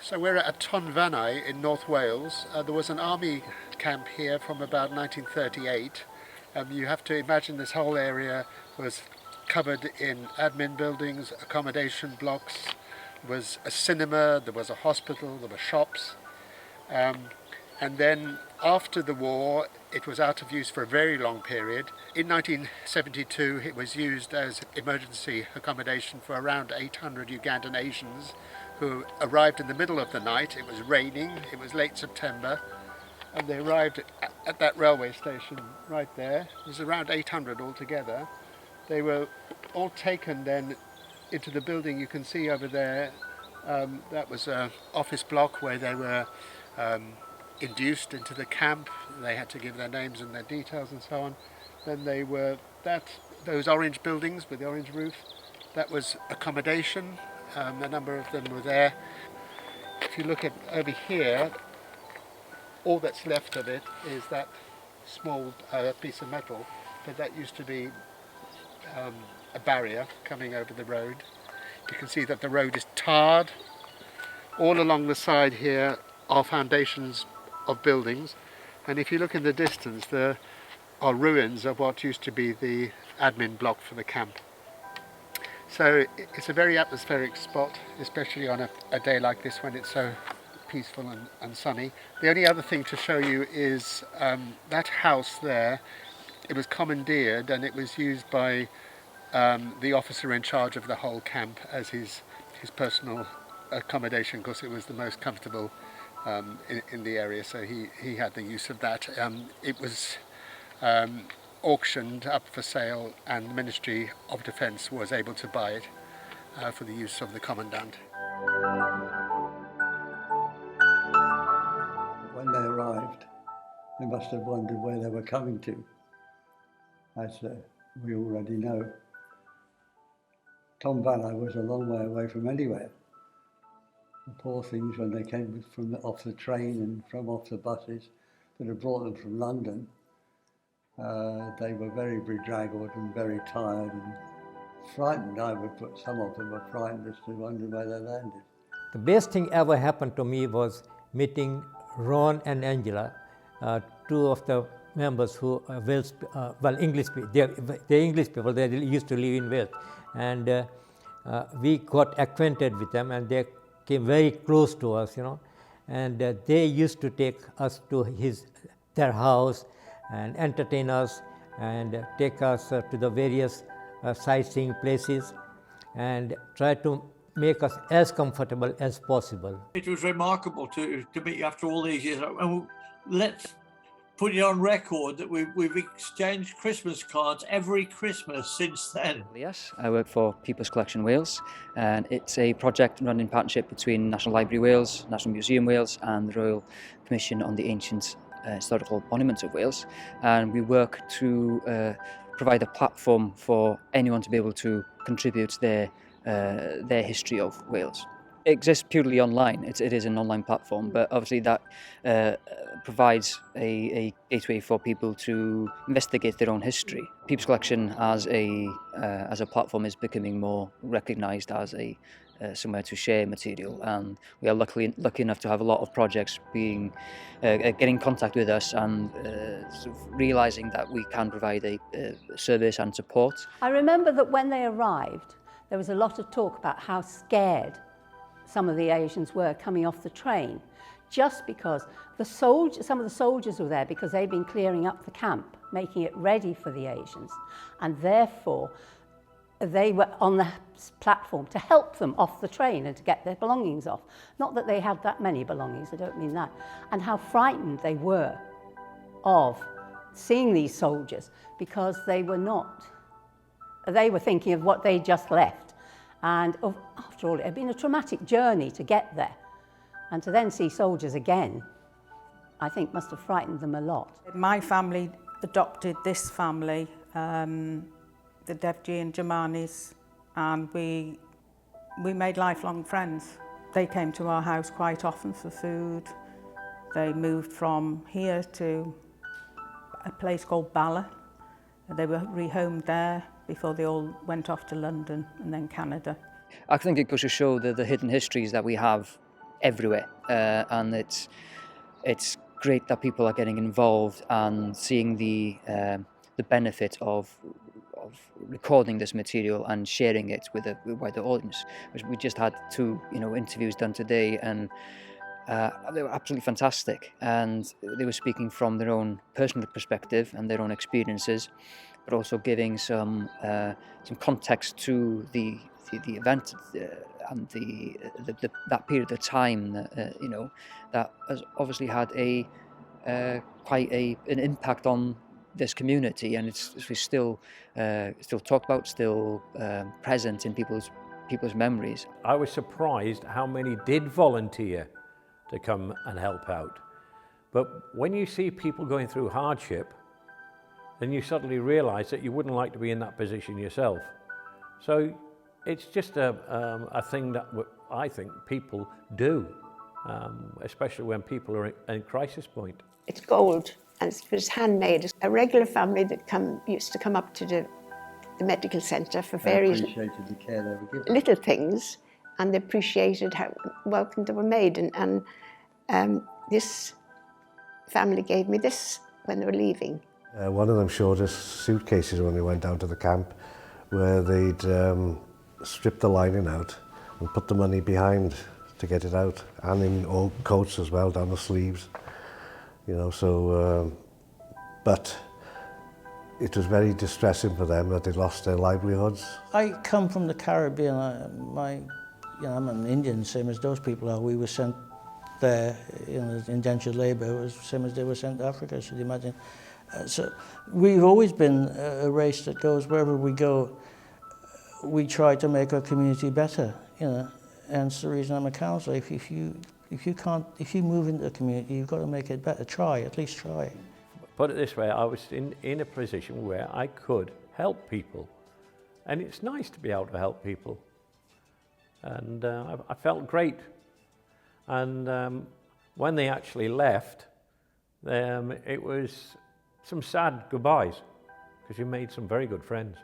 So we're at Tonfanau in North Wales. There was an army camp here from about 1938. You have to imagine this whole area was covered in admin buildings, accommodation blocks. There was a cinema, there was a hospital, there were shops. And then after the war, it was out of use for a very long period. In 1972, it was used as emergency accommodation for around 800 Ugandan Asians who arrived in the middle of the night. It was raining, it was late September, and they arrived at that railway station right there. It was around 800 altogether. They were all taken then into the building you can see over there. That was an office block where they were induced into the camp. They had to give their names and their details and so on. Then they were, those orange buildings with the orange roof, that was accommodation. A number of them were there. If you look at over here, all that's left of it is that small piece of metal, but that used to be a barrier coming over the road. You can see that the road is tarred. All along the side here are foundations of buildings, and if you look in the distance, there are ruins of what used to be the admin block for the camp. So it's a very atmospheric spot, especially on a day like this when it's so peaceful and sunny. The only other thing to show you is that house there. It was commandeered and it was used by the officer in charge of the whole camp as his personal accommodation, because it was the most comfortable in the area, so he had the use of that. It was auctioned up for sale, and the Ministry of Defence was able to buy it for the use of the Commandant. When they arrived, they must have wondered where they were coming to. As we already know, Tonfanau was a long way away from anywhere. The poor things, when they came off the train and from off the buses that had brought them from London, they were very bedraggled and very tired and frightened. I would put some of them were frightened as to wondering where they landed. The best thing ever happened to me was meeting Ron and Angela, two of the members who are Wales, English. They're English people. They used to live in Wales, and we got acquainted with them, and they came very close to us, and they used to take us to their house and entertain us and take us to the various sightseeing places and try to make us as comfortable as possible. It was remarkable to meet you after all these years. And let's put it on record that we've exchanged Christmas cards every Christmas since then. Yes, I work for People's Collection Wales, and it's a project run in partnership between National Library Wales, National Museum Wales and the Royal Commission on the Ancient Historical Monuments of Wales, and we work to provide a platform for anyone to be able to contribute their history of Wales. It exists purely online. It is an online platform, but obviously that provides a gateway for people to investigate their own history. People's Collection as a platform is becoming more recognised as somewhere to share material, and we are lucky enough to have a lot of projects getting in contact with us and sort of realising that we can provide a service and support. I remember that when they arrived, there was a lot of talk about how scared some of the Asians were coming off the train, just because some of the soldiers were there because they'd been clearing up the camp, making it ready for the Asians, and therefore they were on the platform to help them off the train and to get their belongings off. Not that they had that many belongings, I don't mean that. And how frightened they were of seeing these soldiers, because they were thinking of what they just left. And after all, it had been a traumatic journey to get there. And to then see soldiers again, I think must have frightened them a lot. My family adopted this family, the Devji and Jamanis, and we made lifelong friends. They came to our house quite often for food. They moved from here to a place called Bala. They were rehomed there before they all went off to London and then Canada. I think it goes to show the hidden histories that we have everywhere, and it's great that people are getting involved and seeing the benefit of recording this material and sharing it with a wider audience. We just had 2 interviews done today, and they were absolutely fantastic, and they were speaking from their own personal perspective and their own experiences, but also giving some context to the event and that period of time that has obviously had quite an impact on this community, and it's still talked about, still present in people's memories. I was surprised how many did volunteer to come and help out. But when you see people going through hardship, then you suddenly realise that you wouldn't like to be in that position yourself. So it's just a thing that I think people do, especially when people are in crisis point. It's gold, and it's handmade. A regular family that used to come up to the medical centre for various appreciated the care they were given. little things, and they appreciated how welcome they were made. And this family gave me this when they were leaving. One of them showed us suitcases when they went down to the camp, where they'd stripped the lining out and put the money behind to get it out, and in old coats as well, down the sleeves. But it was very distressing for them that they lost their livelihoods. I come from the Caribbean. I'm an Indian, same as those people are. We were sent there, indentured labour. It was the same as they were sent to Africa, should you imagine. So we've always been a race that goes wherever we go. We try to make our community better, and it's the reason I'm a councillor. If you move into a community, you've got to make it better. At least try. Put it this way, I was in a position where I could help people, and it's nice to be able to help people, and I felt great. And when they actually left, it was some sad goodbyes, because you made some very good friends.